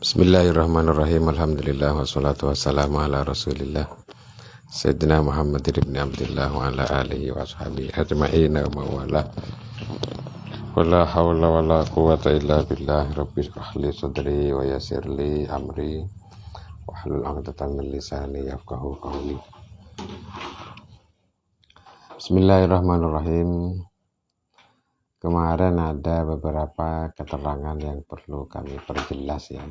Bismillahirrahmanirrahim. Alhamdulillah wassalatu wassalamu ala Rasulillah Sayyidina Muhammad ibn Abdullah wa ala alihi wa ashabihi ajma'in wa mawala. Wala hawla wala quwwata illa billah. Rabbi shrah li sadri wa yassir li amri wahlul 'uqdatam min lisani yafqahu qawli. Bismillahirrahmanirrahim. Kemarin ada beberapa keterangan yang perlu kami perjelas ya.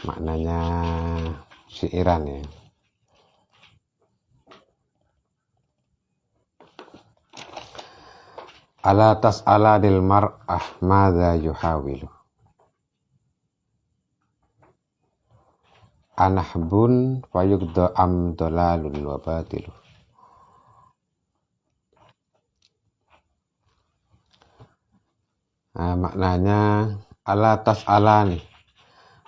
Maknanya syairan ya. Ala tas'ala dil mar'ah madza yuhawilu. Anahbun fayugda am dolalun wa batilu. Maknanya ala tas'ala nih.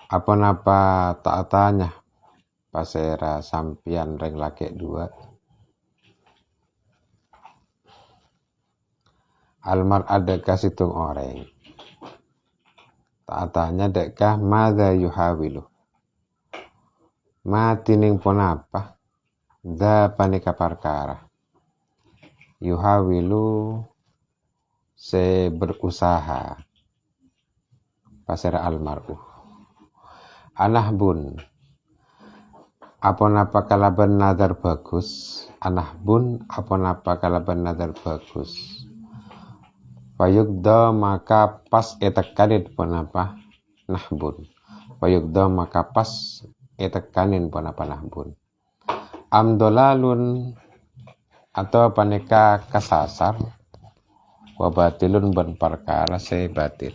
Apa-napa tak tanya pasera sampian reng laki dua. Almar ada kasitung orang. Tak tanya dekkah madza yuhawilu. Matining pun apa? Da panika perkara. Yuhawilu se berusaha. Pasera almar'u. Anahbun. Apa-napa kalaban nazar bagus. Anahbun apa-napa kalaban nazar bagus. Fayugda maka pas etekanin pun apa? Nahbun. Fayugda maka pas etekanin pun apa? Nahbun. Amdolalun atau paneka kasasar. Wabatilun ben perkara se batil.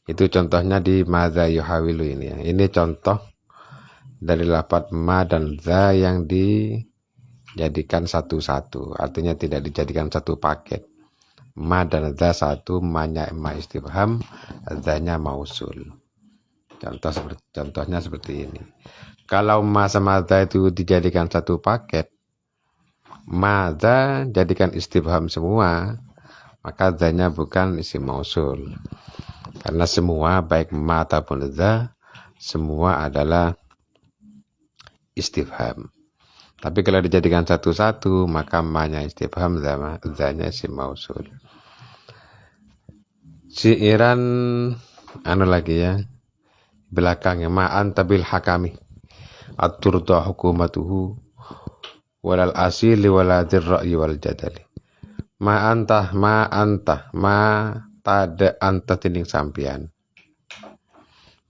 Itu contohnya di madza yuhawilu ini ya. Ini contoh dari lafaz ma dan za yang dijadikan satu-satu. Artinya tidak dijadikan satu paket. Ma dan za satu, ma-nya ma istifham, za-nya mausul. Contohnya seperti ini. Kalau ma sama za itu dijadikan satu paket, ma za jadikan istifham semua, maka za-nya bukan isim mausul. Karena semua baik ma ataupun za semua adalah istifham. Tapi kalau dijadikan satu-satu maka ma-nya istifham, za-nya isim mausul. Syi'iran lagi ya. Belakangnya ma anta bil hakami at-turda hukumatuhu walal asili waladir ra'yi wal jadali. Ma anta tada anta tinding sampian.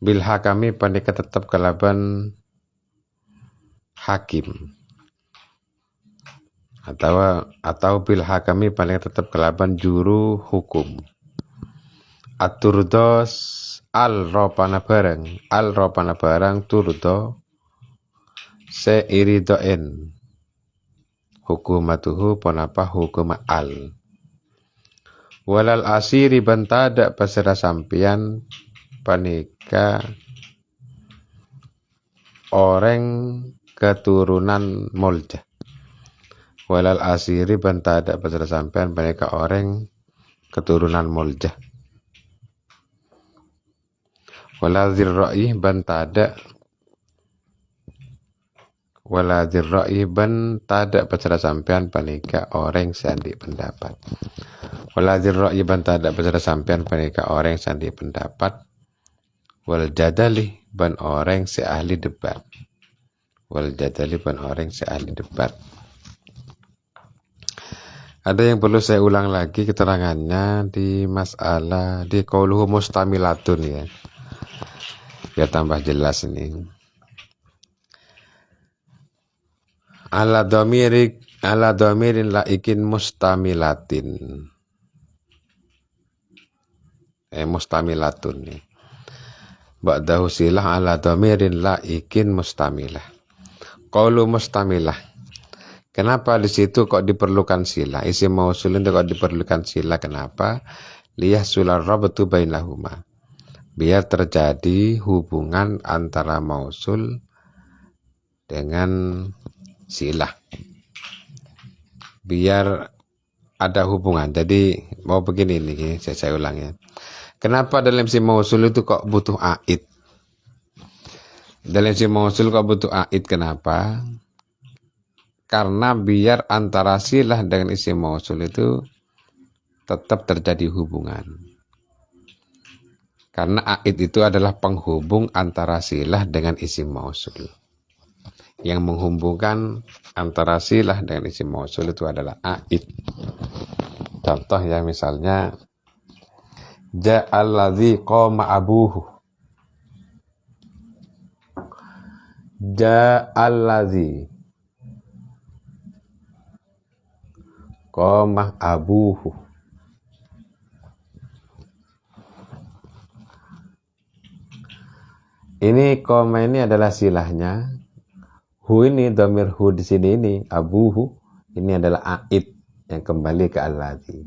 Bil hakami pandika tetap kalaban hakim. Atau bil hakami pandika tetap kalaban juru hukum. Aturdos al ropana barang turdo se iridoen hukumatuhu ponapa hukum al. Walal asiri bantada pasera sampian panika orang keturunan molja. Walal asiri bantada pasera sampian panika orang keturunan molja. Walal zirra'i bantada wala dzirraiban tada pacara sampean panika orang sandi pendapat. Wala dzirraiban tada pacara sampean panika orang sandi pendapat. Wal jadali ban orang seahli debat. Wal jadali ban orang seahli debat. Ada yang perlu saya ulang lagi keterangannya di masalah di qauluhu mustamilatun ya. Biar tambah jelas ini. Ala dhamirin laikin mustamilatin. Mustamilatun nih. Ba'dahu silah ala dhamirin laikin mustamilah. Qaulu mustamilah. Kenapa di situ kok diperlukan sila? Isim mausul itu kok diperlukan sila? Kenapa? Liyahsular rabtu bainahuma. Biar terjadi hubungan antara mausul dengan sila. Biar ada hubungan. Jadi mau begini nih, saya ulang ya. Kenapa dalam isim mausul itu kok butuh aid? Dalam isim mausul kok butuh aid? Kenapa? Karena biar antara silah dengan isim mausul itu tetap terjadi hubungan. Karena aid itu adalah penghubung antara silah dengan isim mausul. Yang menghubungkan antara silah dengan isim mausul itu adalah aid. Contoh ya, misalnya ja'alladzi qama abuhu. Ja'alladzi qama abuhu. Ini koma ini adalah silahnya. Hu ini dhamir hu di sini ini abuhu ini adalah aid yang kembali ke alladzi.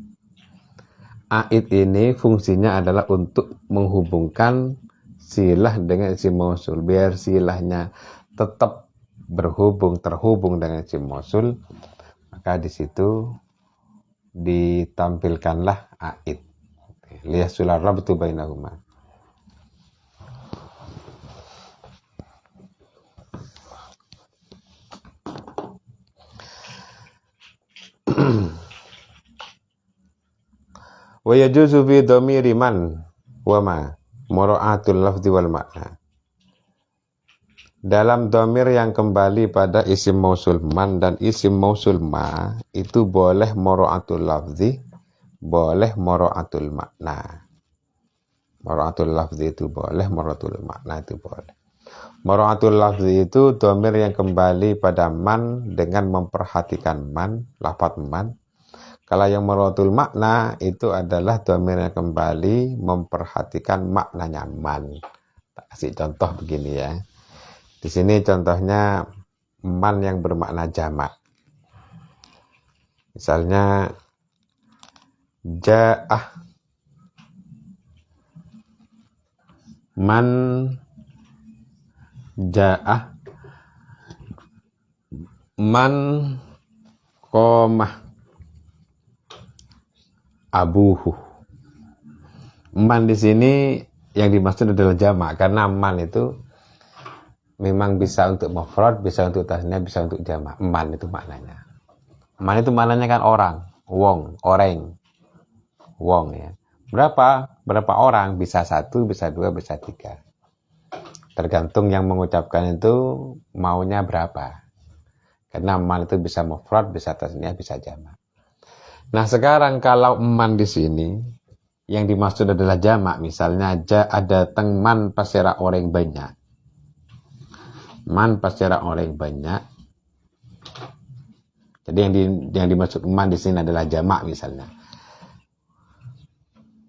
Aid ini fungsinya adalah untuk menghubungkan silah dengan isim mausul biar silahnya tetap terhubung dengan isim mausul. Maka di situ ditampilkanlah aid. Liyahsular rabtu bainahuma. Wa yajuzu fi dhamiri man wa ma mura'atul lafzi wal makna. Dalam dhamir yang kembali pada isim mausul man dan isim mausul ma itu boleh mura'atul lafzi, boleh mura'atul makna. Mura'atul lafzi itu boleh, mura'atul makna itu boleh. Mura'atul lafzi itu dhamir yang kembali pada man dengan memperhatikan man, lafaz man. Kalau yang mura'atul makna itu adalah dhamir yang kembali memperhatikan maknanya man. Kasih contoh begini ya. Di sini contohnya man yang bermakna jamak. Misalnya ja'ah. Man ja'ah. Man qamah abuhu. Man di sini yang dimaksud adalah jamak karena man itu memang bisa untuk mufrad, bisa untuk tasnya, bisa untuk jamak. Man itu maknanya. Man itu maknanya kan orang, wong, oreng, wong ya. Berapa orang? Bisa satu, bisa dua, bisa tiga. Tergantung yang mengucapkan itu maunya berapa. Karena man itu bisa mufrad, bisa tasnya, bisa jamak. Nah sekarang kalau man di sini yang dimaksud adalah jamak, misalnya ada datang man pasera orang banyak. Man pasera orang banyak. Jadi yang dimaksud man di sini adalah jamak misalnya.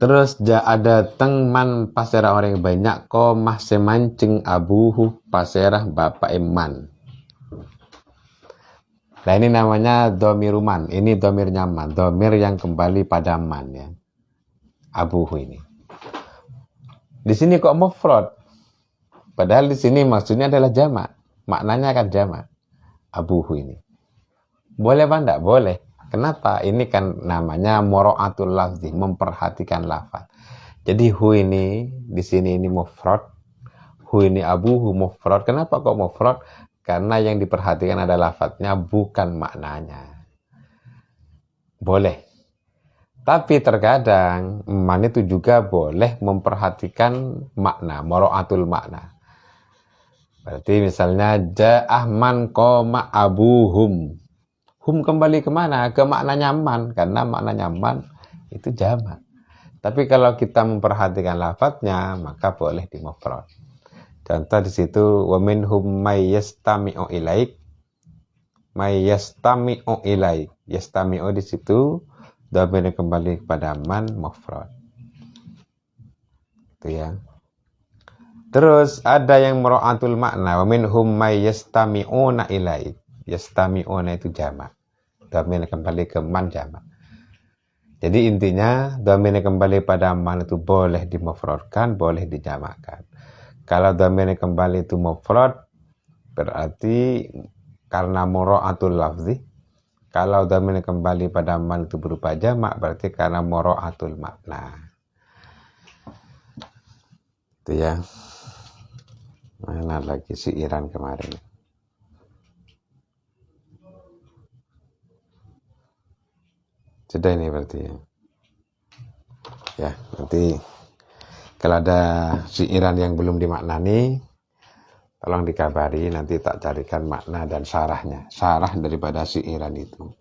Terus ada datang man pasera orang banyak qamah semancing abuhu pasera bapak man. Nah ini namanya dhamiruman. Ini dhamirnya man. Dhamir yang kembali pada man ya. Abuhu ini. Di sini kok mufrad? Padahal di sini maksudnya adalah jamak. Maknanya kan jamak. Abuhu ini. Boleh apa enggak? Boleh. Kenapa? Ini kan namanya mura'atul lafzi, memperhatikan lafaz. Jadi hu ini di sini ini mufrad. Hu ini abuhu mufrad. Kenapa kok mufrad? karena yang diperhatikan adalah lafadznya bukan maknanya. Boleh. Tapi terkadang man itu juga boleh memperhatikan makna, mura'atul makna. Berarti misalnya ja'ah man qoma abuhum. Hum kembali kemana? Ke maknanya man, karena maknanya man itu jamak. Tapi kalau kita memperhatikan lafadznya, maka boleh dimufrad. Contoh di situ wa minhum may yastami'u ilaik. May yastami'u ilaik. Yastami'u di situ dhamir kembali kepada man mufrad. Itu ya. Terus ada yang mura'atul makna, wa minhum may yastami'una ilaik. Yastami'una itu jamak. Dhamir kembali ke man jamak. Jadi intinya dhamir kembali pada man itu boleh dimufradkan, boleh dijamakkan. Kalau dhamir kembali itu mufrad berarti karena mura'atul lafzi. Kalau dhamir kembali pada man itu berupa jamak berarti karena mura'atul makna. Itu ya. Mana lagi si Iran kemarin. Sudah ini berarti ya. Ya, nanti kalau ada syiiran yang belum dimaknani, tolong dikabari, nanti tak carikan makna dan syarahnya. Syarah daripada syiiran itu.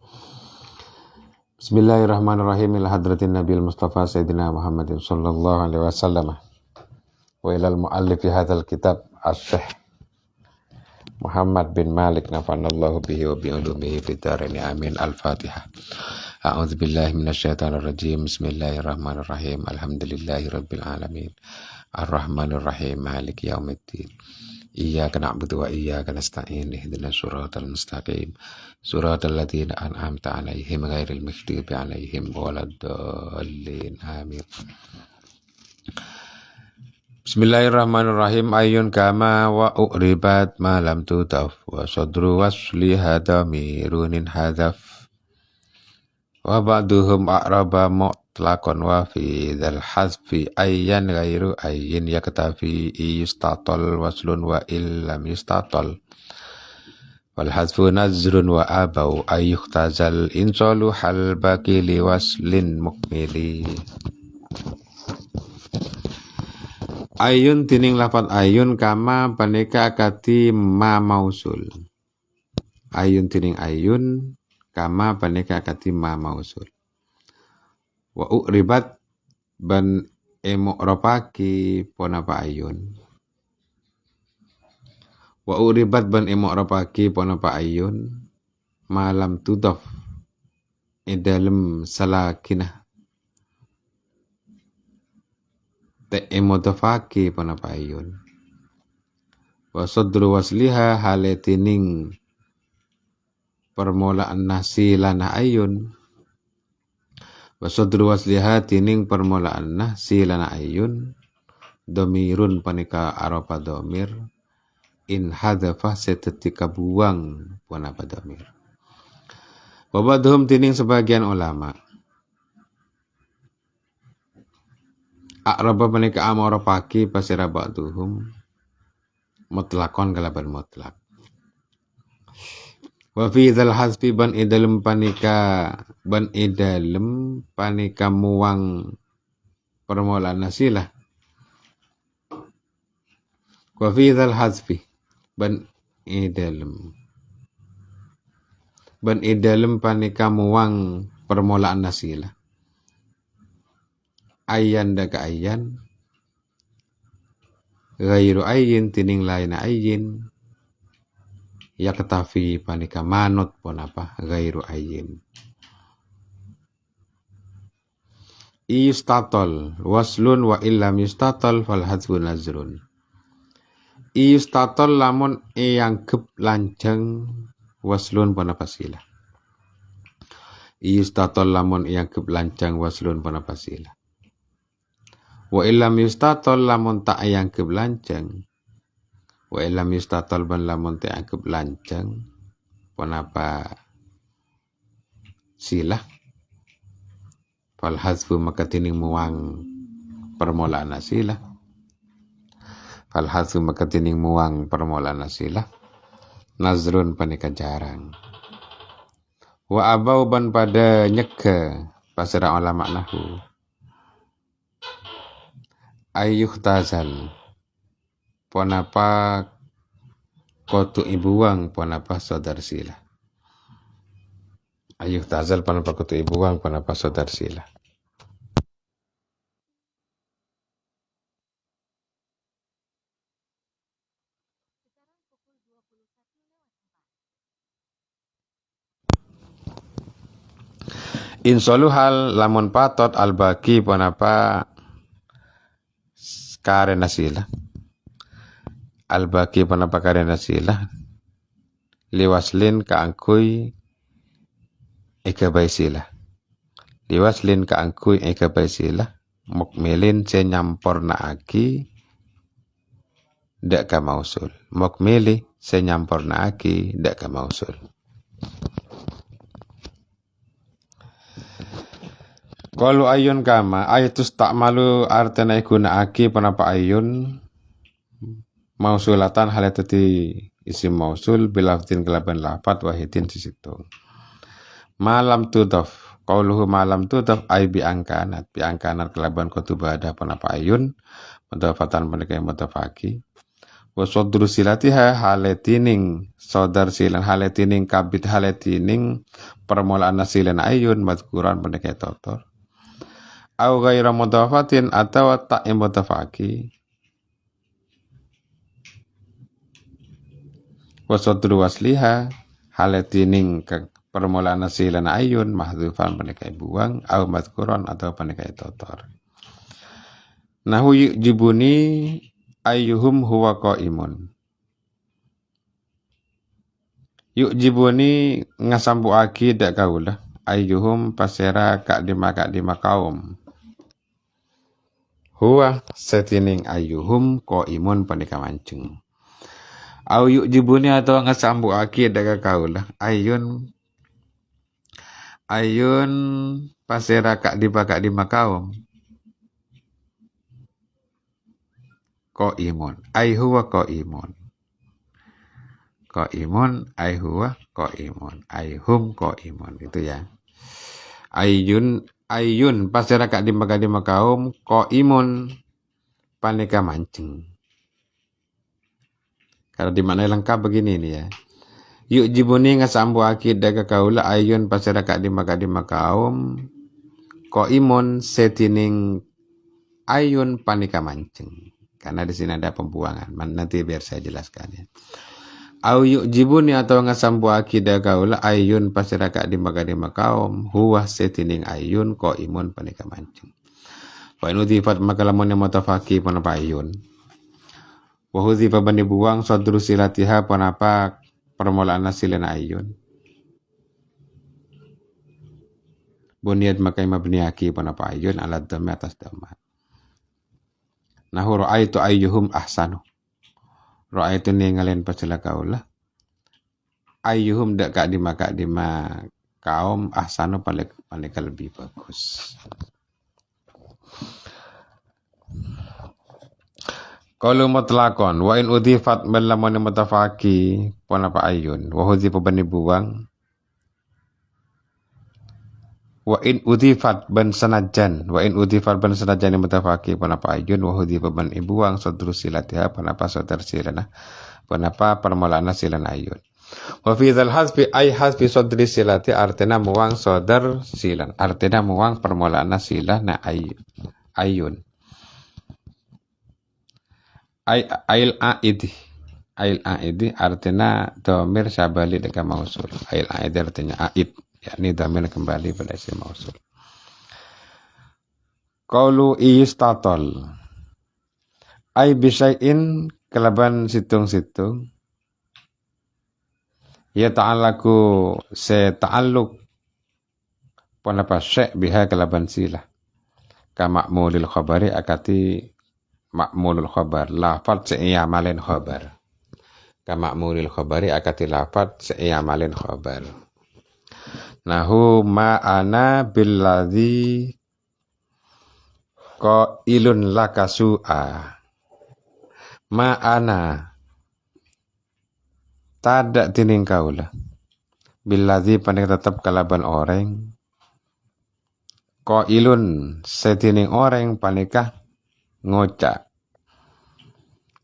Bismillahirrahmanirrahim. Ila hadratin Nabil Mustafa Sayyidina Muhammadin sallallahu alaihi wasallam. Wa ilal mu'allifi hadzal kitab Asy-Syaikh Muhammad bin Malik nafanallahu bihi wa bi'ulumihi fid dharain amin. Al-Fatihah. A'udzu billahi minasyaitonir rajim. Bismillahirrahmanirrahim. Alhamdulillahi rabbil alamin. Arrahmanir rahim. Maliki yaumiddin. Iyyaka na'budu wa iyyaka nasta'in. Ihdinas siratal mustaqim. Siratal ladzina an'amta 'alaihim ghairil maghdubi 'alaihim waladdallin. Amin. Bismillahirrahmanirrahim. Ayun kama wa u'ribat ma lam tutaf wa sadru wasliha damirunin hadaf. Wa ba'duhum a'raba mutlaqan wa fi dzal hazfi ayyan ghairu ayyin yaktafi yustatal waslun wa illam yustatal wal hazfu nazrun wa abau ayyuhtazal insalu hal baqi li waslin mukmili. Ayun tining lafat ayun kama paneka akati ma mausul. Ayun tining ayun kama paneka akati ma mausul. Wa u'ribat ban emu'rapaki ponapa ayun. Wa u'ribat ban emu'rapaki ponapa ayun. Malam tudaf idalem salakinah. Te emudafaki ponapa ayun. Wa sadru wasliha haletining permulaan nasi lana ayun. Wa sadru wasliha tining permulaan nasi lana ayun. Domirun panika aropa domir. In hadafah setetika buang ponapa domir. Wa ba'dhum tining sebagian ulama. A'raba panika amara paki pasira ba'duhum. Mutlakon kalaban mutlak. Wa fi dzal hasbi ban idalem panika muang permulaan nasilah. Wa fi dzal hasbi ban idalem panika muang permulaan nasilah. Ayyan daga ayyan ghairu ayyin tining lain ayyin yaktafi panika manut ponapa ghairu ayyin. Istatol waslun wa illam yustatol fal hadzfu nazrun. Istatol lamun ianggep lanjang waslun ponapa sila. Istatol lamun ianggep lanjang waslun ponapa sila. Wa illam yustatol lamun tak ianggep lanjang. Wa illam yustatol ban lamun tak ianggep lanjang ponapa sila. Fal hadzfu maka tining muang permulaan sila. Fal hadzfu maka tining muang permulaan sila. nazrun panika jarang. Wa abau ban pada nyeke pasira ulama nahu ayuh tazal ponapa kotu ibuang ponapa saudar sila. Ayuh tazal ponapa kotu ibuang ponapa saudar sila. Insolu hal lamun patot albaki ponapa karena sila. Albaki ponapa karena sila. Liwaslin kaangkui ikabai sila. Liwaslin kaangkui ikabai sila. Mukmilin senyampurna aki dak ka mausul. Mukmili senyampurna aki dak ka mausul. Kalau ayun kama ayatus tak malu artena ikuna aki panapa ayun mausulatan halatati isim mausul bilaftin kelaban lafat wahidin sisitung. Malam tudaf qauluhu malam tudaf ay bi angkanat kelaban kutubada panapa ayun mudafatan menika mudafaki wa sadru silatiha haletining saudar silan haletining kabit haletining permulaan silan ayun mazkuran menika totor au ghaira mudafatin atau tak mudafaki wa sadru wasliha haletining permulaan silan ayun mahdhufan menika buang au mazkuran atau menika totor. Nahu yujibuni ayyuhum huwa qaimun. Yujibuni ngasambuaki dak kaula ayyuhum pasera kak dima kaum. Huwa setining ayyuhum qaimun panika mancung. Au yujibuni atau ngasambuaki dak kaula ayyun pasera kak dima kaum. Qaimun ay huwa qaimun. Qaimun ay huwa qaimun ay hum qaimun itu ya. Ayun pasera kak dima kaum qaimun paneka mancing. Kalau dimaknai lengkap begini nih ya. Yuk jibuni ngasambu akid daga kaula ayun pasera kak dima kaum qaimun setining ayun paneka mancing. Karena di sini ada pembuangan. Nanti biar saya jelaskan ya. Au yujibuni atau ngasambu akidah kaula ayun pasiraka di kaum huwa setining ayun qaimun panika mancung. Wa in udhifat maka lamun mutafaqi panapa ayun. Wa hudhifa bani buang sadru silatiha panapa permulaan silana ayun. Bunyad maka mabniaki panapa ayun ala dhamma atas dhamma. Nahu ra'aitu ayyuhum ahsanu. Ra'aitu ningali pasila kaula. Ayyuhum dak kak dima kaum ahsanu paling lebih bagus. Qalu mutlaqan wa in udhifat lamun mutafaqi panapa ayyun wa hudhifa bani buang. Wa in udhifat ban sanajan mutafaqi panapa ayun wa hudhifa ban ibuang sadru silatiha panapa sadar silana panapa permulaan silana ayun. Wa fi dzal hasbi ay hasbi sadri silati artina muang sadar silan artina muang permulaan silana ayun. Ail aidi artina dhamir syabali dengan mausul. Ail aidi artinya aid. Yakni dhamir kembali pada isim mausul. Qaulu istatol ay bisyai'in kelaban situng-situng ya ta'allaku se ta'alluq panapa syai' biha kelaban sila ka ma'mulil khabari akati ma'mulul khabar lafat se iamalin khabar ka ma'mulil khabari akati lafat se iamalin khabar. Nahu ma'ana billadhi qailun lakasu'a. Ma'ana Tadak tining kaula. Billadzi panik tetap kalaban orang. Qailun setining orang panikah ngocak.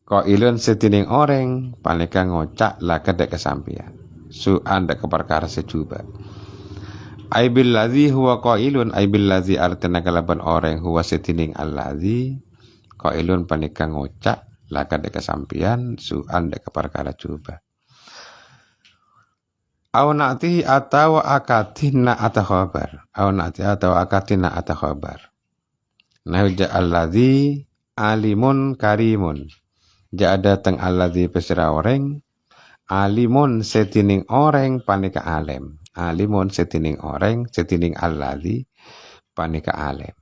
Qailun setining orang panikah ngocak laka dek kesampian. Su'an dek keperkara sejuba. Ai billadzi huwa qailun ai billadzi artina kalaban orang huwa setining alladzi qailun panikah ngocak laka dek kesampian su'an dek keperkara juba. Au na'ti atau akatina ata khabar. Au na'ti atau akatina ata khabar. Nah alladzi alimun karimun. Ja'ada teng alladzi pesira orang. Alimun setining orang panika alim. Alimun setining orang setining alladzi panika alim.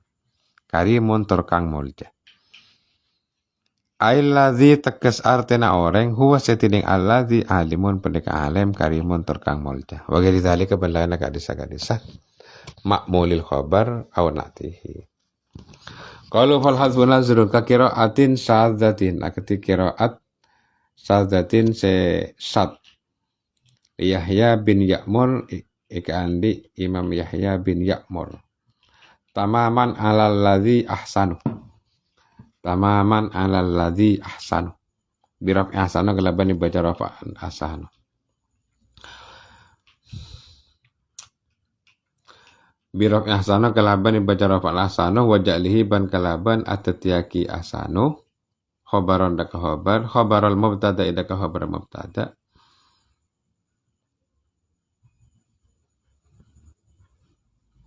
Karimun turkang mulja. Alladzi tegas artina orang huwa setining alladzi alimun pendeka alim karimun turkang mulja. Wa ghairi dzalika balana kadisa-kadisa makmulil khabar aw na'tihi. Qalu fal hadfu nazrun ka qiraatin syadzatin akati qiraat syadzatin se sad Yahya bin Ya'mur ikandi Imam Yahya bin Ya'mur tamaman alal ladzi ahsanu. Tamaman alal ladzi ahsanu. Biraf ahsanu kelaban dibaca rafa'an ahsanu. Biraf ahsanu kelaban dibaca rafa'an ahsanu wa ja'lihi ban kelaban atatiyaki ahsanu. Khabaron dak khabar, khabarul mubtada dak khabar mubtada.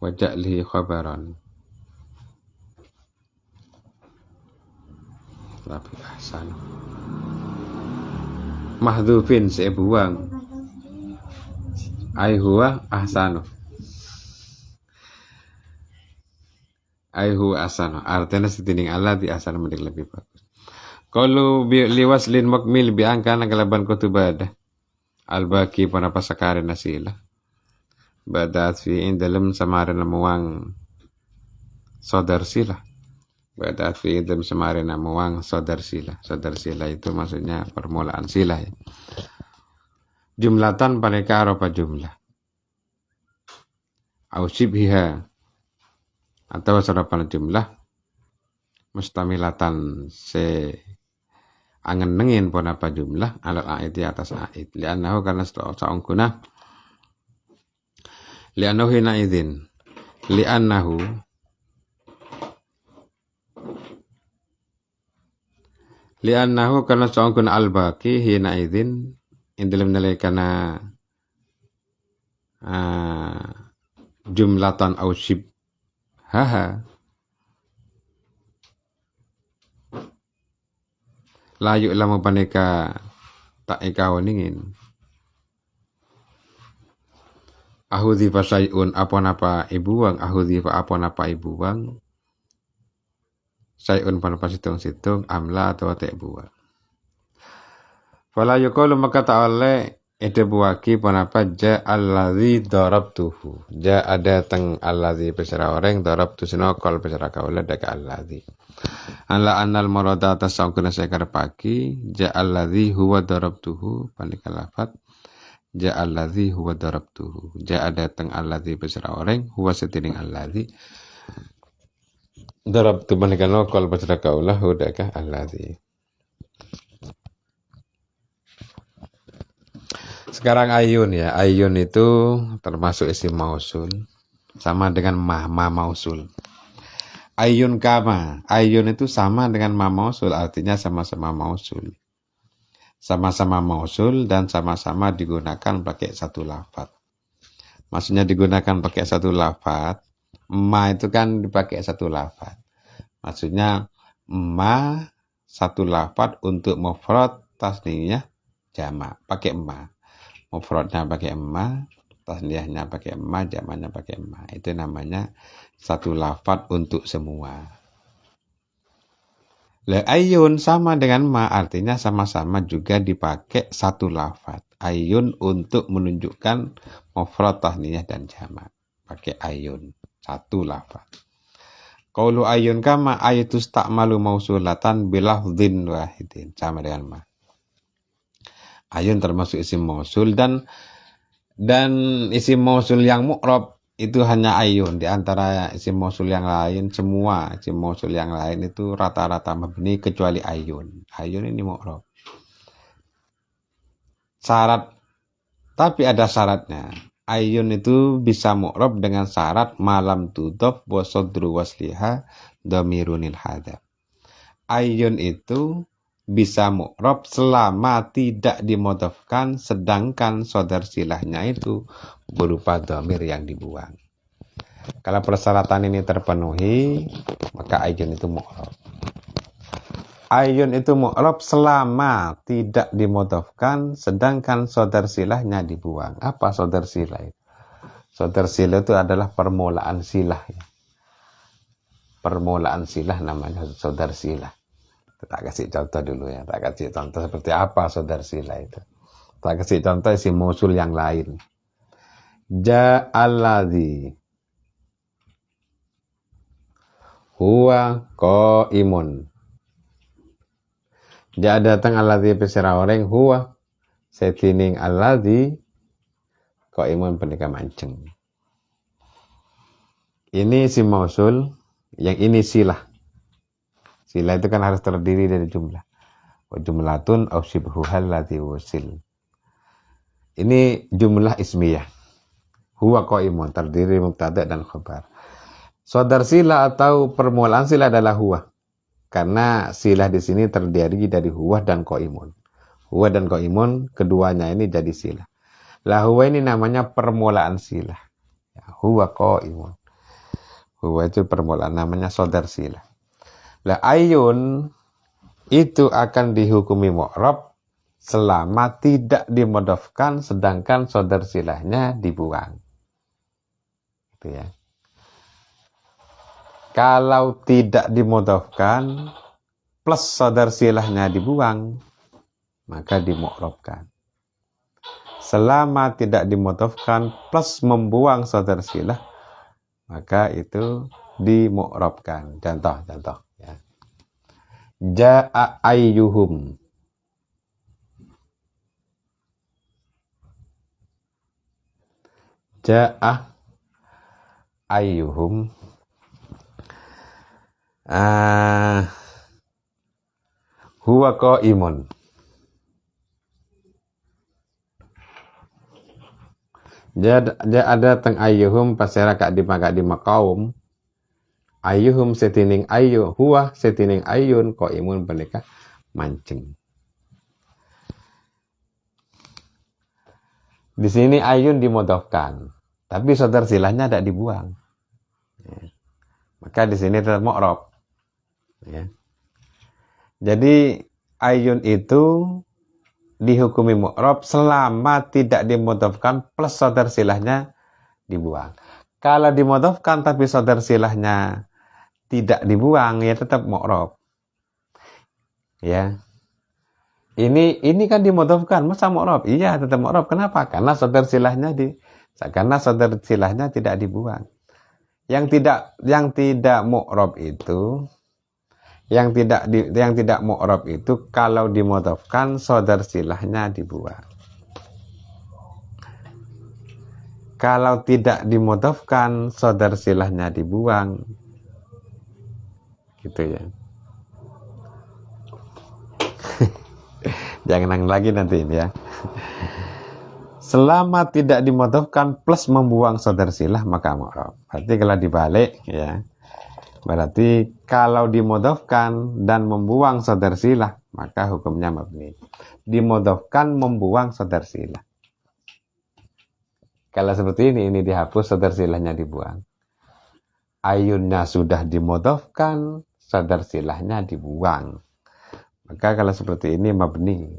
Wa ja'lihi khabaron. Tapi ahsan mahdhufin saya buang ai huwa ahsanu artinya setining Allah di ahsanu mendik lebih bagus. Kalau liwaslin mukmil bi angkana kalaban kutubadah albaki panapa sakare nasila badat fi dalam samaran muang saudar sila. Badat fi dalam samaran muang saudar sila. Saudar sila itu maksudnya permulaan sila ya. Jumlatan paneka aropa jumlah. Au shibhiha atau sarapan jumlah mustamilatan se angen nengin pun apa jumlah alat a'id di atas a'id. Li'annahu karena sa'ungkuna li'annahu hina idin li'annahu karena sa'ungkuna al-baqi hina idin indalam nalaikana jumlatan au shibhaha layu lamu paneka tak ikaw ningin ahudhifa syai'un apa-apa ibuwang ahudhifa apa-apa ibuwang syai'un panapa situng-situng amla atau tak buwang fala yuqalu maka ta'ala ede buwaki panapa ja'alladzi darabtuhu ja'ada teng alladzi pesara orang darabtu sinokol pesara kaula daka alladzi ala annal marada atas sangkuna sekar pagi ja'alladzi huwa darabtuhu panika lafat ja'alladzi huwa darabtuhu ja'ada teng alladzi pesara orang huwa setining alladzi darabtu panika nokol pesara kaula daka alladzi. Sekarang ayun ya, ayun itu termasuk isim mausul sama dengan ma mausul. Ayun kama, ayun itu sama dengan ma mausul artinya sama-sama mausul. Sama-sama mausul dan sama-sama digunakan pakai satu lafaz. Maksudnya digunakan pakai satu lafaz, ma itu kan dipakai satu lafaz. Maksudnya ma satu lafaz untuk mufrad tasniyah jamak pakai ma. Mufradnya pakai emma, tasniyahnya pakai emma, jamaknya pakai emma. Itu namanya satu lafaz untuk semua. La ayun sama dengan ma artinya sama-sama juga dipakai satu lafaz. Ayun untuk menunjukkan mufrad, tasniyah dan jamak. Pakai ayun, satu lafaz. Qaulu ayun kama ayatus ta'malu mausulatan bilafdhin wahidin sama dengan ma. Ayun termasuk isim mausul, dan isim mausul yang mu'rab itu hanya ayun. Di antara isim mausul yang lain, semua isim mausul yang lain itu rata-rata mabni kecuali ayun. Ayun ini mu'rab. Tapi ada syaratnya. Ayun itu bisa mu'rab dengan syarat malam tudhof wa sadru wasliha dhamirunil hadab. Ayun itu bisa mu'rab selama tidak dimudhofkan, sedangkan sodar silahnya itu berupa dhamir yang dibuang. Kalau persyaratan ini terpenuhi, maka ayun itu mu'rab. Ayun itu mu'rab selama tidak dimudhofkan, sedangkan sodar silahnya dibuang. Apa sodar silah itu? Sodar silah itu adalah permulaan silah. Permulaan silah namanya sodar silah. Tak kasih contoh dulu ya. Tak kasih contoh seperti apa sodar silah itu. Tak kasih contoh isim mausul yang lain. Ja'alladzi huwa qaimun. Ja datang alladzi pesira orang huwa setining alladzi qaimun pendeka mancing. Ini isim mausul, yang ini silah. Silah itu kan harus terdiri dari jumlah. Wa jumlatun aw shibhuhal ladzi wusil. Ini jumlah ismiyah. Huwa qaimun terdiri mubtada dan khabar. Sodar silah atau permulaan silah adalah huwa. Karena silah di sini terdiri dari huwa dan qaimun. Huwa dan qaimun keduanya ini jadi silah. Lah huwa ini namanya permulaan silah. Huwa qaimun. Huwa itu permulaan namanya sodar silah. Lah ayun itu akan dihukumi mu'rab selama tidak dimudhofkan, sedangkan sodar silahnya dibuang. Itu ya. Kalau tidak dimudhofkan plus sodar silahnya dibuang, maka dimu'rabkan. Selama tidak dimudhofkan plus membuang sodar silah, maka itu dimu'rabkan. Contoh. Ja'a ayyuhum. Ja'a ayyuhum. Huwa qaimun. Ja'a datang ayyuhum pasera kak di makaum. Ayyuhum setining ayyu, huwa setining ayyun qaimun pendeka mancing. Di sini ayun dimudhofkan, tapi sodar silahnya tidak dibuang. Ya. Maka di sini tetap mu'rab. Ya. Jadi ayun itu dihukumi mu'rab selama tidak dimudhofkan plus sodar silahnya dibuang. Kalau dimudhofkan tapi sodar silahnya tidak dibuang, ya tetap mu'rab. Ya. Ini kan dimudhofkan, masa mu'rab? Iya, tetap mu'rab. Kenapa? Karena sodar silahnya tidak dibuang. Yang tidak mu'rab itu, yang tidak mu'rab itu kalau dimudhofkan sodar silahnya dibuang. Kalau tidak dimudhofkan sodar silahnya dibuang. Gitu ya. Jangan nang lagi nanti ini ya. Selama tidak dimudhofkan plus membuang sodar silah maka mu'rab. Berarti kalau dibalik ya. Berarti kalau dimudhofkan dan membuang sodar silah maka hukumnya mabni. Dimudhofkan membuang sodar silah. Kalau seperti ini dihapus sodar silahnya dibuang. Ayunnya sudah dimudhofkan, sodar silahnya dibuang. Maka kalau seperti ini mabni.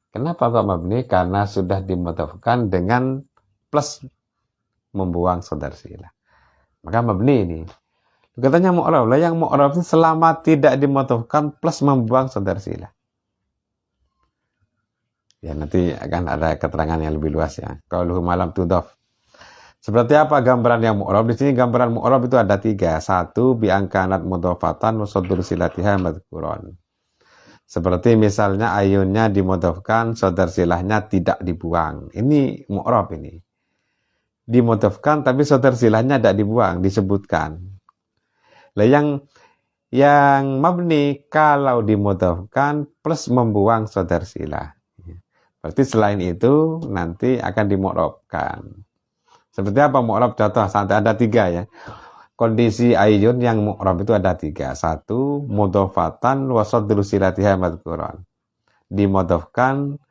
Kenapa kok mabni? Karena sudah dimudhofkan dengan plus membuang sodar silah. Maka mabni ini. Katanya mu'rab. Lah yang mu'rab itu selama tidak dimudhofkan plus membuang sodar silah. Ya nanti akan ada keterangan yang lebih luas ya. Qauluhu malam tudhof. Seperti apa gambaran yang mu'rab? Di sini gambaran mu'rab itu ada 3. 1 bi angkanat mudhofatan wa sadru silatiha madhkuron. Seperti misalnya ayunnya dimudhofkan, sodar silahnya tidak dibuang. Ini mu'rab ini. Dimudhofkan tapi sodar silahnya tidak dibuang, disebutkan. Lah yang mabni kalau dimudhofkan plus membuang sodar silah. Berarti selain itu nanti akan dimu'rabkan. Seperti apa mu'rab? Contoh, sampai ada 3 ya. Kondisi ayun yang mu'rab itu ada 3. 1, mudhofatan wa sadru silatiha madhkuran. Dimudhofkan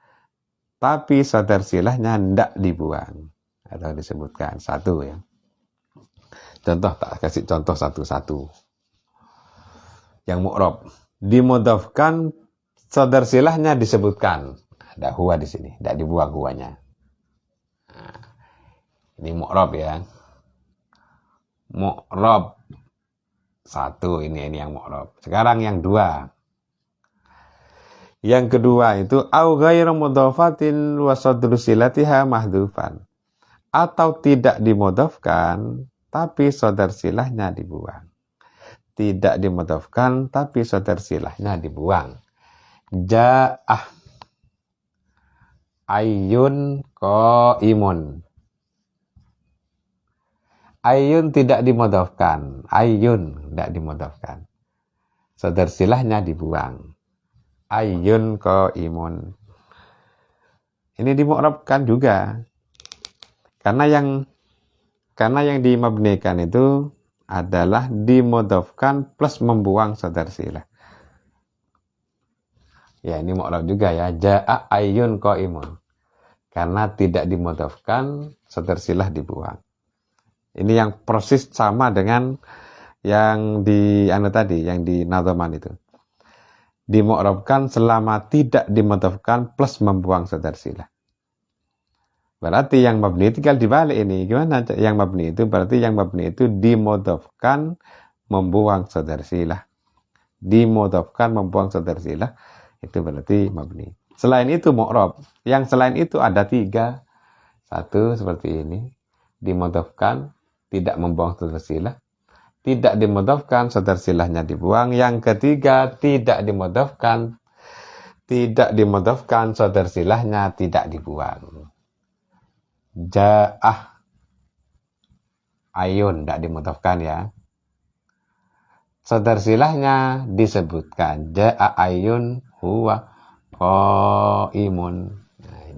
tapi sodar silahnya tidak dibuang atau disebutkan. 1 ya. Contoh, tak kasih contoh satu-satu. Yang mu'rab dimudhofkan sodar silahnya disebutkan. Ada huwa di sini, tidak dibuang huwanya. Nah, ini mu'rab ya. Mu'rab 1 ini yang mu'rab. Sekarang yang 2. Yang kedua itu au ghairu mudhafatin wa sadru silatiha mahdhufan. Atau tidak dimudhafkan tapi sodar silahnya dibuang. Tidak dimudhafkan tapi sodar silahnya dibuang. Ja'ah ayyun qaimun. Ayyun tidak dimudhafkan. Ayyun tidak dimudhafkan. Sodar silahnya dibuang. Ayyun qaimun. Ini dimu'rabkan juga. Karena yang dimabnikan itu adalah dimudhafkan plus membuang sodar silah. Ya, ini mu'rab juga ya. Ja'a ayyun qaimun. Karena tidak dimudhafkan, sodar silah dibuang. Ini yang persis sama dengan yang di yang di nadhaman itu. Dimu'rabkan selama tidak dimudhafkan plus membuang sodar silah. Berarti yang mabni tinggal dibalik ini. Gimana yang mabni itu? Berarti yang mabni itu dimudhafkan membuang sodar silah. Dimudhafkan membuang sodar silah. Itu berarti mabni. Selain itu mu'rab. Yang selain itu ada 3. 1 seperti ini. Dimudhafkan tidak membuang sodar silah. Tidak dimudhafkan sodar silahnya dibuang. Yang ketiga tidak dimudhafkan sodar silahnya tidak dibuang. Ja'ah ayun tidak dimudhafkan ya. Sodar silahnya disebutkan. Ja'a ayun huwa qaimun.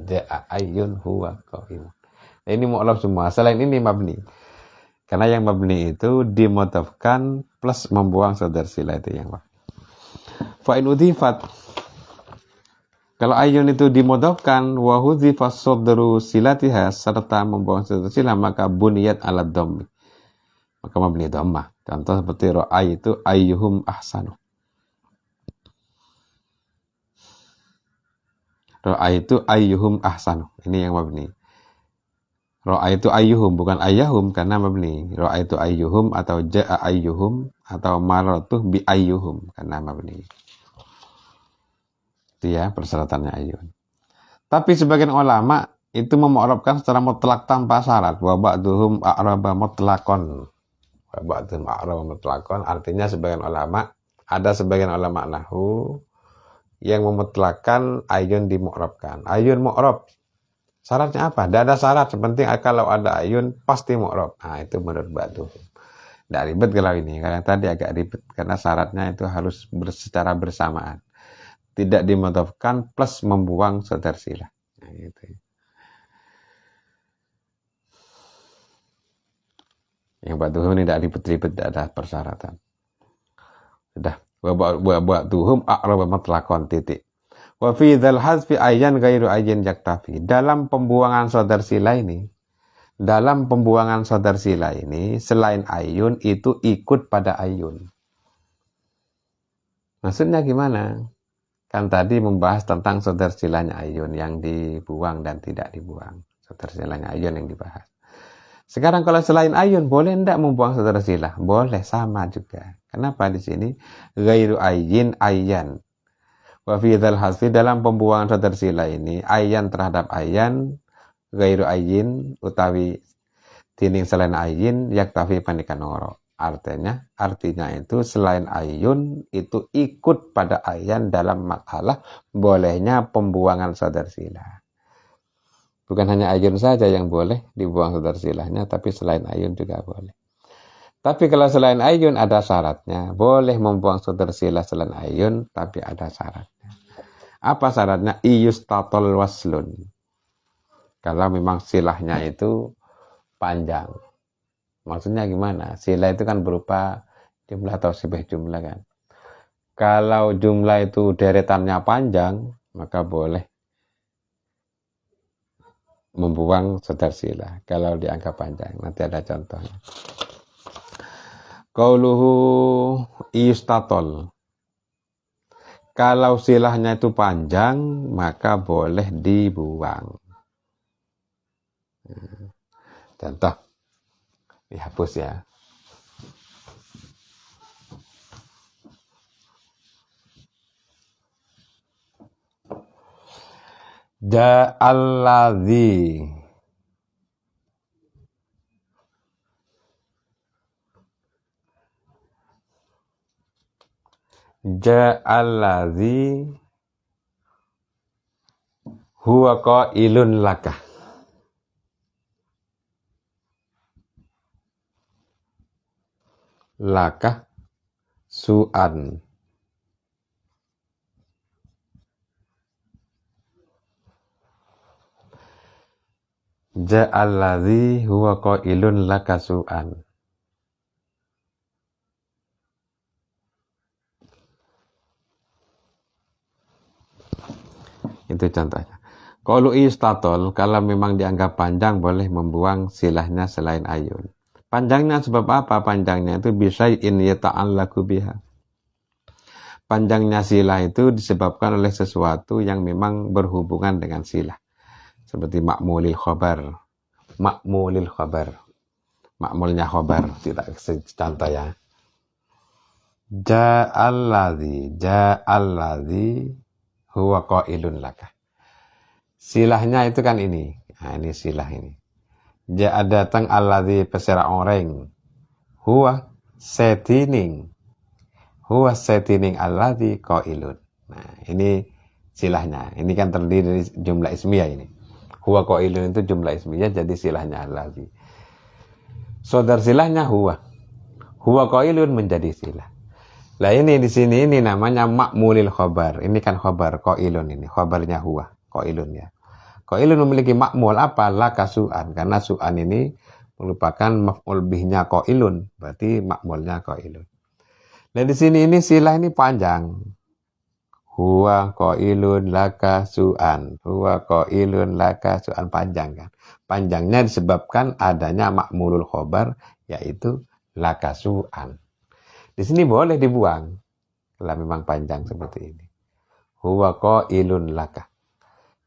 Ja'a ayun huwa qaimun. Ini mu'rab semua. Selain ini mabni. Karena yang mabni itu dimudhafkan plus membuang sodar silah itu yang mabni. Fa in udhifat. Kalau ayun itu dimudhafkan wa hudhifa sadru silatiha serta membuang sodar silah maka buniyat ala dhammi. Maka mabni dhammah. Contoh seperti ra'a itu ayyuhum ahsanu. Ra'a itu ayyuhum ahsanu. Ini yang mabni. Ra'a itu ayyuhum bukan ayyahum karena mabni. Ra'a itu ayyuhum atau ja'a ayyuhum atau maratuh bi ayyuhum karena mabni. Itu ya persyaratannya ayun. Tapi sebagian ulama itu memu'rabkan secara mutlak tanpa syarat. Wa ba'duhum a'raba mutlaqan. Wa ba'duhum a'raba mutlaqan artinya sebagian ulama nahwu yang memutlakkan ayun dimu'rabkan. Ayun mu'rab. Syaratnya apa? Tidak ada syarat. Sepenting kalau ada ayun pasti mu'rab. Nah, itu menurut ba'duhum. Tidak ribet kalau ini. Karena tadi agak ribet. Karena syaratnya itu harus secara bersamaan. Tidak dimudhafkan plus membuang sodar silah. Nah, gitu. Yang ba'duhum ini tidak ribet-ribet. Tidak ada persyaratan. Sudah. Ba'duhum a'raba mutlaqan titik. Wa fi dzal hazfi ayyan ghairu ayyin yaktafi. Dalam pembuangan sodar silah ini, selain ayun itu ikut pada ayun. Maksudnya gimana? Kan tadi membahas tentang sodar silahnya ayun yang dibuang dan tidak dibuang. Sodar silahnya ayun yang dibahas. Sekarang kalau selain ayun boleh tidak membuang sodar silah? Boleh, sama juga. Kenapa di sini ghairu ayyin ayyan? Wa fi dzal hasfi dalam pembuangan sodar silah ini ayyan terhadap ayyan ghairu ayyin utawi tining selain ayyin yaktafi panikan ora. Artinya itu selain ayun itu ikut pada ayan dalam masalah bolehnya pembuangan sadar sila. Bukan hanya ayun saja yang boleh dibuang sadar silanya, tapi selain ayun juga boleh. Tapi kalau selain ayun ada syaratnya. Boleh membuang sadar sila selain ayun, tapi ada syaratnya. Apa syaratnya? Iyustatol waslun. Kalau memang silahnya itu panjang. Maksudnya gimana? Sila itu kan berupa jumlah atau sibah jumlah kan. Kalau jumlah itu deretannya panjang, maka boleh membuang sadar sila. Kalau dianggap panjang, nanti ada contohnya. Qauluhu istatol. Kalau silahnya itu panjang, maka boleh dibuang. Contoh, dihapus ya. Ja'alladzi huwa qailun laka. Laka su'an. Ja'alladzi huwa qailun laka su'an. Itu contohnya. Kalau istatol, kalau memang dianggap panjang, boleh membuang silahnya selain ayun. Panjangnya sebab apa? Panjangnya itu bisyai'in yata'allaku biha. Panjangnya silah itu disebabkan oleh sesuatu yang memang berhubungan dengan silah. Seperti makmulil khobar. Makmulil khobar. Makmulnya khobar. Tidak contoh ya. Ja'alladzi huwa qailun laka. Silahnya itu kan ini. Nah, ini silah ini. Ja datang alladzi pesera orang. Huwa setining. Huwa setining alladzi qailun. Nah, ini silahnya. Ini kan terdiri dari jumlah ismiyah ini. Huwa qailun itu jumlah ismiyah, jadi silahnya alladzi. Sodar silahnya huwa. Huwa qailun menjadi silah. Lah ini di sini ini namanya makmulil khobar. Ini kan khobar qailun ini. Khobarnya huwa. Qailun ya. Qailun memiliki makmul apa? Laka su'an. Karena su'an ini merupakan maf'ul bihnya qailun. Berarti makmulnya qailun. Dan di sini ini silah ini panjang. Huwa qailun laka su'an. Huwa qailun laka su'an. Panjang kan. Panjangnya disebabkan adanya makmulul khobar, yaitu laka su'an. Di sini boleh dibuang. Kalau memang panjang seperti ini. Huwa qailun laka.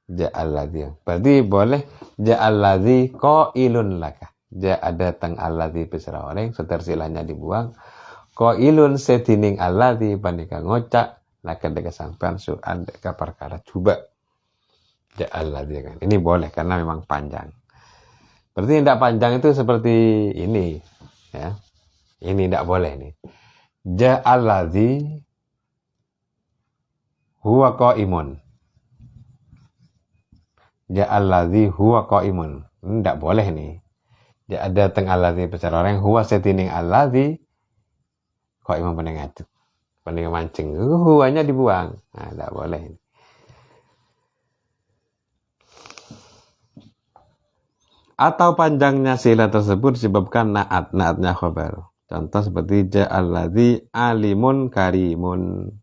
Ja'alladzi. Berarti boleh ja'alladzi qailun laka. Ja'a datang alladzi besar orang, seter silahnya dibuang. Qailun setining alladzi panika ngocak laka deka sampean su'an deka perkara coba. Ja'alladzi kan. Ini boleh karena memang panjang. Berarti tidak panjang itu seperti ini ya. Ini tidak boleh nih. Ja'alladzi huwa qaimun. Ja'alladzi huwa qaimun. Ini tidak boleh nih. Dia ada teng alladzi besar orang huwa setining alladzi qaimun penengatu. Peneng mancing. Huwanya dibuang. Nah, tidak boleh. Atau panjangnya sila tersebut disebabkan naatnya khobar. Contoh seperti ja'alladzi alimun karimun.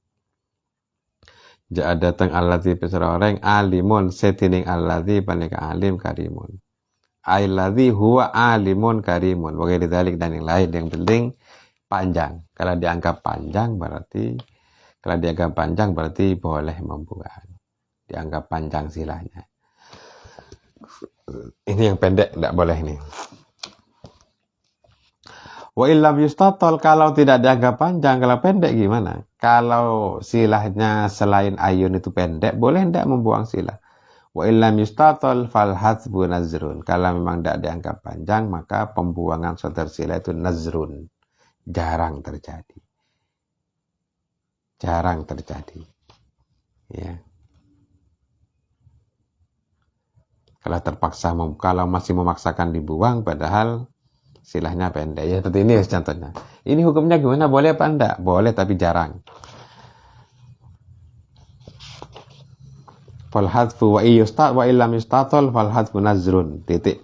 Ja'a datang alladzi besar orang alimun setining alladzi panika alim karimun. Alladzi huwa alimun karimun. Bagaimana dalik dan yang lain. Yang penting panjang. Kalau dianggap panjang berarti boleh membuang. Dianggap panjang silahnya. Ini yang pendek tidak boleh nih. Wa illam yustatol, kalau tidak dianggap panjang, kalau pendek gimana? Kalau silahnya selain ayun itu pendek, boleh tidak membuang silah? Wa illam yustatol fal hatsbu nazrun. Kalau memang tidak dianggap panjang, maka pembuangan sadar silah itu nazrun. jarang terjadi. Jarang terjadi. Ya. Kalau masih memaksakan dibuang padahal silahnya pendek. Ya seperti ini contohnya. Ini hukumnya gimana? Boleh apa enggak? Boleh tapi jarang. Fal hadfu wa iyustat wa illam yustatal fal hadfu nazrun. Titik.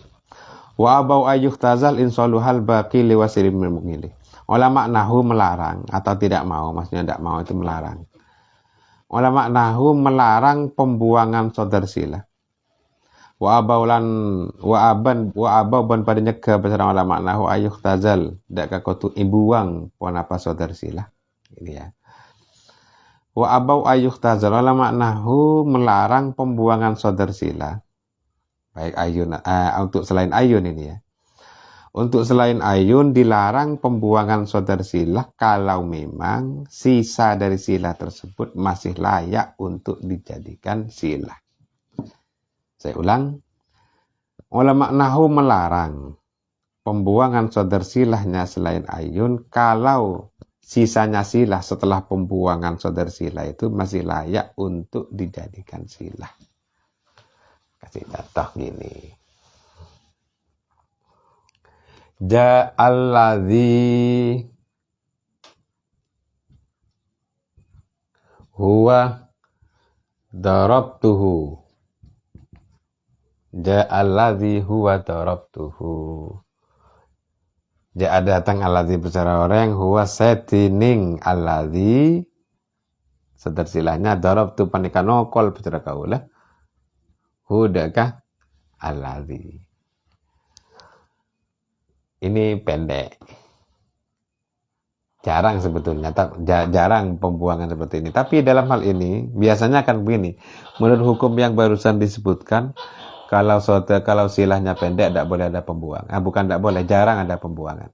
Wa abau ayyuhtazal insaluhal baqi liwasirim mengilih. Ulama nahwu melarang atau tidak mau, maksudnya tidak mau itu melarang. Ulama nahwu melarang pembuangan saudar sila. Wa abau ban pada nyegah besar ulama nahwu ayyuhtazal dak kakotu imbuang pon apa saudar sila. Ini ya. Wa abau ayyuhtazal ulama nahwu melarang pembuangan saudar sila. Baik ayun untuk selain ayun ini ya. Untuk selain ayun dilarang pembuangan saudar silah kalau memang sisa dari silah tersebut masih layak untuk dijadikan silah. Saya ulang. Ulama nahwu melarang pembuangan saudar silahnya selain ayun kalau sisanya silah setelah pembuangan saudar silah itu masih layak untuk dijadikan silah. Kasih contoh gini. Ja'alladzi huwa darabtuhu. Ja'alladzi huwa darabtuhu. Ja'a datang alladzi bicara orang huwa setining alladzi setersilahnya darabtu panika nokol bicara kaulah. Hudakah alladzi. Ini pendek. Jarang sebetulnya, jarang pembuangan seperti ini. Tapi dalam hal ini biasanya akan begini. Menurut hukum yang barusan disebutkan, kalau silahnya pendek tidak boleh ada pembuangan. Bukan tidak boleh, jarang ada pembuangan.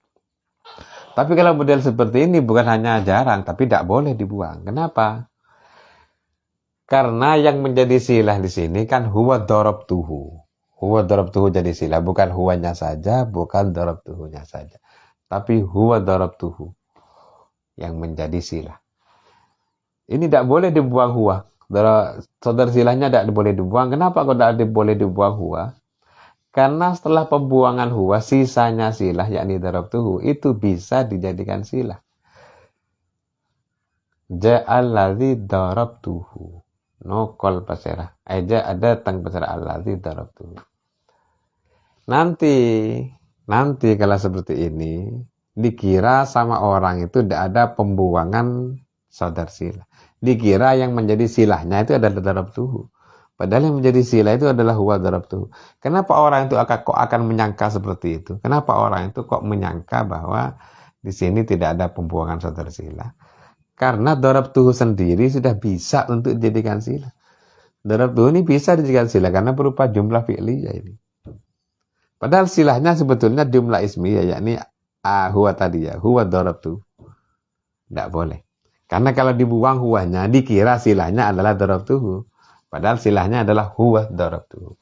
Tapi kalau model seperti ini bukan hanya jarang, tapi tidak boleh dibuang. Kenapa? Karena yang menjadi silah di sini kan huwa darabtuhu. Huwa darabtuhu jadi silah, bukan huwanya saja, bukan darabtuhunya saja. Tapi huwa darabtuhu yang menjadi silah. Ini tidak boleh dibuang huwa. Saudara silahnya tidak boleh dibuang. Kenapa kok tidak boleh dibuang huwa? Karena setelah pembuangan huwa, sisanya silah, yakni darabtuhu, itu bisa dijadikan silah. Ja'alladzi darabtuhu. Nokol pasera. Aja ada tang pasera alladzi darabtuhu. Nanti kalau seperti ini, dikira sama orang itu tidak ada pembuangan saudar silah. Dikira yang menjadi silahnya itu adalah darabtuhu. Padahal yang menjadi silah itu adalah huwa darabtuhu. Kenapa orang itu akan menyangka seperti itu? Kenapa orang itu kok menyangka bahwa di sini tidak ada pembuangan saudar silah? Karena darabtuhu sendiri sudah bisa untuk dijadikan silah. Darabtuhu ini bisa dijadikan silah karena berupa jumlah fi'liyah ini. Padahal silahnya sebetulnya jumlah ismiyah, yakni huwa tadi ya, huwa darabtuhu. Tidak boleh. Karena kalau dibuang huwanya, dikira silahnya adalah darabtuhu. Padahal silahnya adalah huwa darabtuhu.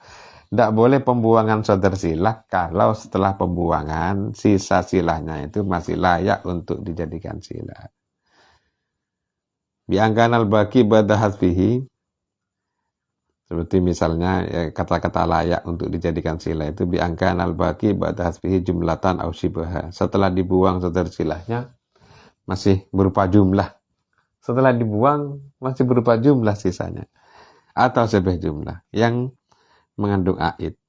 Tidak boleh pembuangan saudar silah kalau setelah pembuangan sisa silahnya itu masih layak untuk dijadikan silah. Bi'angkan al-baqi ba'da hadfihi. Seperti misalnya kata-kata layak untuk dijadikan silah itu bi'angkan al-baqi ba'da hadfihi jumlatan aw shibaha. Setelah dibuang saudar silahnya masih berupa jumlah. Setelah dibuang masih berupa jumlah sisanya. Atau sebuah jumlah yang mengandung aid.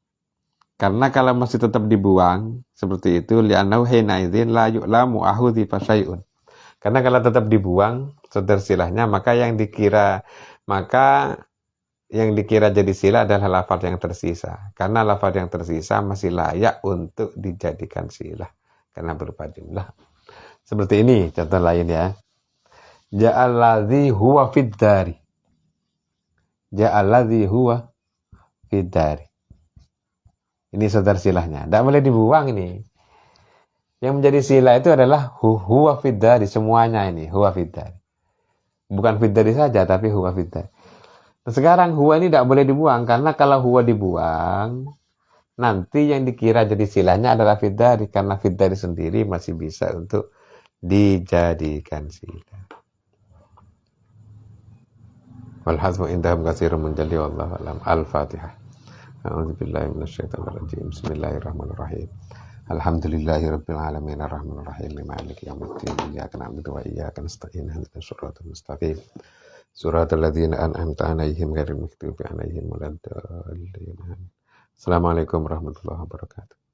Karena kalau masih tetap dibuang seperti itu li'annahu hina idzin la yu'lamu ahudhifa syai'un. Karena kalau tetap dibuang saudar silahnya maka yang dikira jadi silah adalah lafaz yang tersisa. Karena lafaz yang tersisa masih layak untuk dijadikan silah karena berupa jumlah. Seperti ini contoh lain ya. Ja'alladzi huwa fid dari. Ja'alladzi huwa fid dari. Ini saudar silahnya. Tidak boleh dibuang ini. Yang menjadi silah itu adalah huwa fid dari. Semuanya ini huwa fid dari. Bukan fid dari saja tapi huwa fid dari. Nah, sekarang huwa ini tidak boleh dibuang. Karena kalau huwa dibuang, nanti yang dikira jadi silahnya adalah fid dari. Karena fid dari sendiri masih bisa untuk dijadikan sila. Wal hazmu indahum katsirun munjali wallahu alam. Al-Fatihah. A'udzubillahi minasyaitonir rajim. Bismillahirrahmanirrahim. Alhamdulillahirabbil alamin arrahmanir rahim maliki yaumiddin. Iyyaka na'budu wa iyyaka nasta'in. Ihdinas siratal mustaqim. Suratul ladzina an'amta 'alaihim ghairil maghdubi 'alaihim waladdallin. Assalamualaikum warahmatullahi wabarakatuh.